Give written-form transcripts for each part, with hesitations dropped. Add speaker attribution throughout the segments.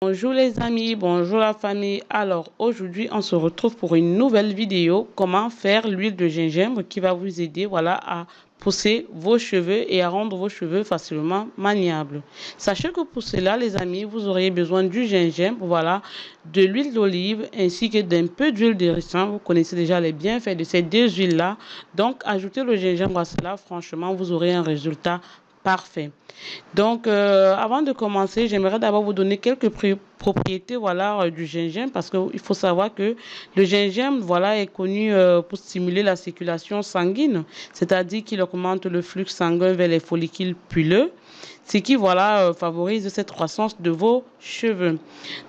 Speaker 1: Bonjour les amis, bonjour la famille. Alors aujourd'hui, on se retrouve pour une nouvelle vidéo. Comment faire l'huile de gingembre qui va vous aider, voilà, à pousser vos cheveux et à rendre vos cheveux facilement maniables. Sachez que pour cela, les amis, vous aurez besoin du gingembre, voilà, de l'huile d'olive ainsi que d'un peu d'huile de ricin. Vous connaissez déjà les bienfaits de ces deux huiles-là. Donc, ajoutez le gingembre à cela. Franchement, vous aurez un résultat parfait. Donc, avant de commencer, j'aimerais d'abord vous donner quelques propriétés, voilà, du gingembre, parce qu'il faut savoir que le gingembre, voilà, est connu pour stimuler la circulation sanguine, c'est-à-dire qu'il augmente le flux sanguin vers les follicules pileux, ce qui, voilà, favorise cette croissance de vos cheveux.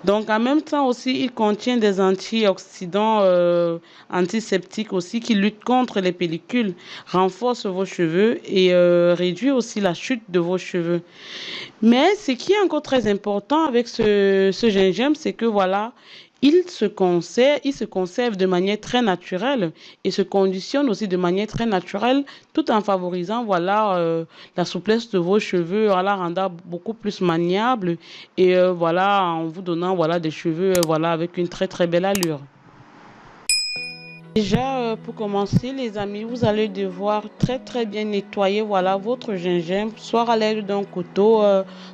Speaker 1: Donc, en même temps aussi, il contient des antioxydants antiseptiques aussi qui luttent contre les pellicules, renforce vos cheveux et réduit aussi la chute de vos cheveux. Mais ce qui est encore très important avec ce gingembre, c'est que voilà, il se conserve de manière très naturelle et se conditionne aussi de manière très naturelle, tout en favorisant voilà la souplesse de vos cheveux, en la rendant beaucoup plus maniable et voilà en vous donnant voilà des cheveux voilà avec une très belle allure. Déjà, pour commencer, les amis, vous allez devoir très bien nettoyer voilà votre gingembre, soit à l'aide d'un couteau,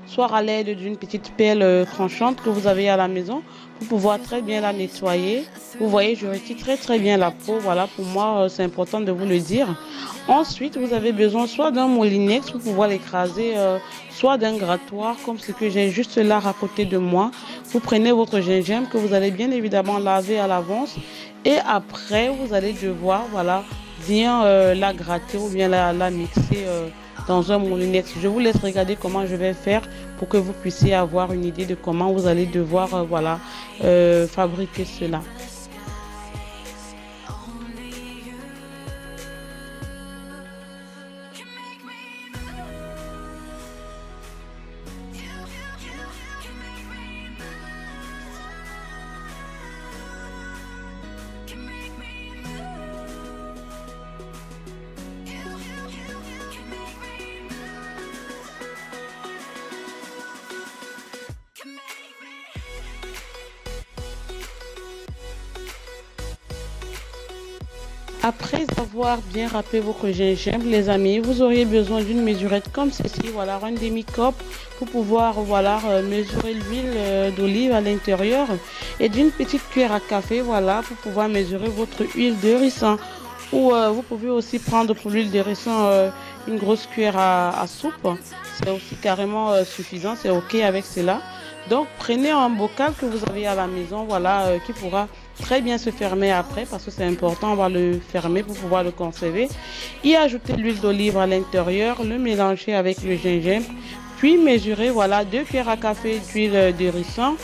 Speaker 1: soit à l'aide d'une petite pelle tranchante que vous avez à la maison pour pouvoir très bien la nettoyer. Vous voyez, je retire très bien la peau. Voilà, pour moi, c'est important de vous le dire. Ensuite, vous avez besoin soit d'un moulinex pour pouvoir l'écraser, soit d'un grattoir comme ce que j'ai juste là à côté de moi. Vous prenez votre gingembre que vous allez bien évidemment laver à l'avance. Et après, vous allez devoir, voilà, bien la gratter ou bien la mixer dans un moulinex. Je vous laisse regarder comment je vais faire pour que vous puissiez avoir une idée de comment vous allez devoir, voilà, fabriquer cela. Après avoir bien râpé votre gingembre, les amis, vous auriez besoin d'une mesurette comme ceci, voilà, un demi-cup pour pouvoir, voilà, mesurer l'huile d'olive à l'intérieur et d'une petite cuillère à café, voilà, pour pouvoir mesurer votre huile de ricin. Ou vous pouvez aussi prendre pour l'huile de ricin une grosse cuillère à soupe. C'est aussi carrément suffisant, c'est OK avec cela. Donc, prenez un bocal que vous avez à la maison, voilà, qui pourra très bien se fermer après parce que c'est important, on va le fermer pour pouvoir le conserver. Y ajouter l'huile d'olive à l'intérieur, le mélanger avec le gingembre, puis mesurer, voilà, 2 cuillères à café d'huile de ricin.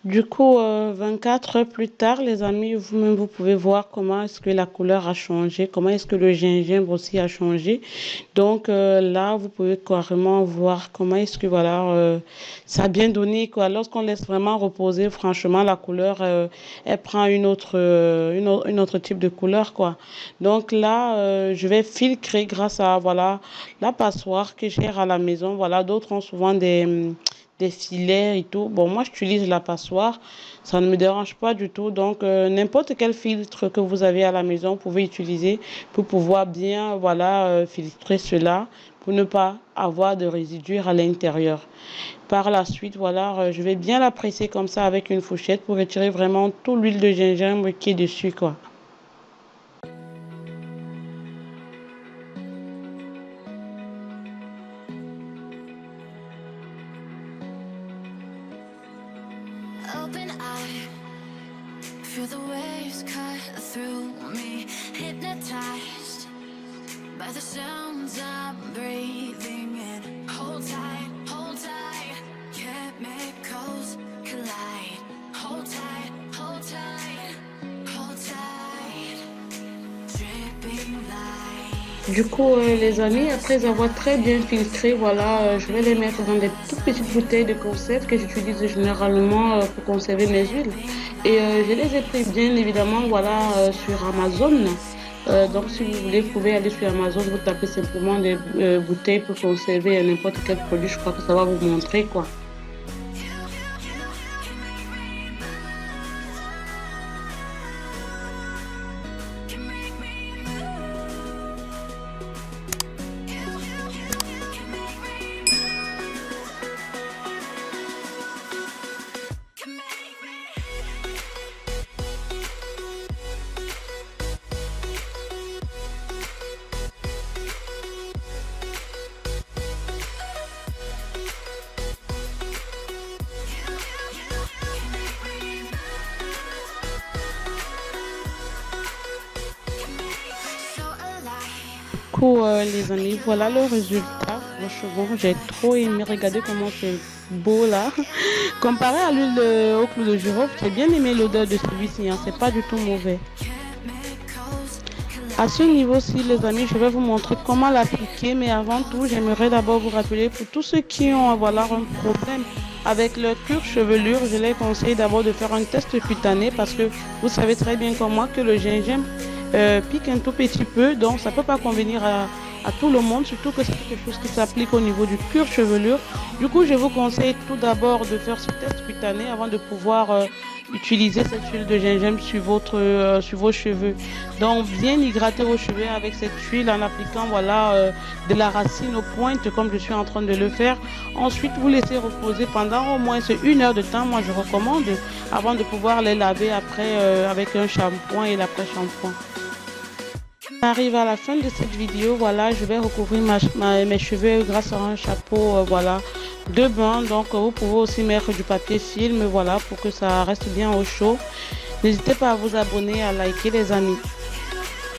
Speaker 1: Du coup, 24 heures plus tard, les amis, vous-même, vous pouvez voir comment est-ce que la couleur a changé, comment est-ce que le gingembre aussi a changé. Donc là, vous pouvez carrément voir comment est-ce que, voilà, ça a bien donné, quoi. Lorsqu'on laisse vraiment reposer, franchement, la couleur, elle prend une autre type de couleur, quoi. Donc là, je vais filtrer grâce à, voilà, la passoire que j'ai à la maison. Voilà, d'autres ont souvent des filets et tout. Bon, moi, j'utilise la passoire. Ça ne me dérange pas du tout. Donc, n'importe quel filtre que vous avez à la maison, vous pouvez utiliser pour pouvoir bien, voilà, filtrer cela pour ne pas avoir de résidus à l'intérieur. Par la suite, voilà, je vais bien la presser comme ça avec une fourchette pour retirer vraiment toute l'huile de gingembre qui est dessus, quoi.
Speaker 2: open eye, feel the waves cut through me, hypnotized by the sounds I'm breathing in. Hold tight, chemicals collide. Hold tight, hold tight, hold tight, dripping light.
Speaker 1: Du coup, les amis, après avoir très bien filtré, voilà, je vais les mettre dans des toutes petites bouteilles de conserve que j'utilise généralement pour conserver mes huiles. Et je les ai pris bien évidemment, voilà, sur Amazon. Donc, si vous voulez, vous pouvez aller sur Amazon, vous tapez simplement des bouteilles pour conserver n'importe quel produit. Je crois que ça va vous montrer quoi. Du coup, les amis, voilà le résultat. Franchement, j'ai trop aimé. Regardez comment c'est beau là. Comparé à l'huile au clou de girofle, j'ai bien aimé l'odeur de celui-ci. Hein. C'est pas du tout mauvais. À ce niveau-ci, les amis, je vais vous montrer comment l'appliquer. Mais avant tout, j'aimerais d'abord vous rappeler pour tous ceux qui ont voilà, un problème avec leur cuir chevelure, je les conseille d'abord de faire un test cutané parce que vous savez très bien comme moi que le gingembre pique un tout petit peu, donc ça peut pas convenir à tout le monde, surtout que c'est quelque chose qui s'applique au niveau du cuir chevelure. Du coup, je vous conseille tout d'abord de faire ce test cutané avant de pouvoir utiliser cette huile de gingembre sur vos cheveux. Donc, bien hydrater vos cheveux avec cette huile en appliquant voilà de la racine aux pointes comme je suis en train de le faire. Ensuite, vous laissez reposer pendant au moins 1 heure de temps. Moi, je recommande avant de pouvoir les laver après avec un shampoing et l'après-shampoing. On arrive à la fin de cette vidéo. Voilà, je vais recouvrir mes cheveux grâce à un chapeau voilà de bain. Donc vous pouvez aussi mettre du papier film voilà pour que ça reste bien au chaud. N'hésitez pas à vous abonner, à liker les amis.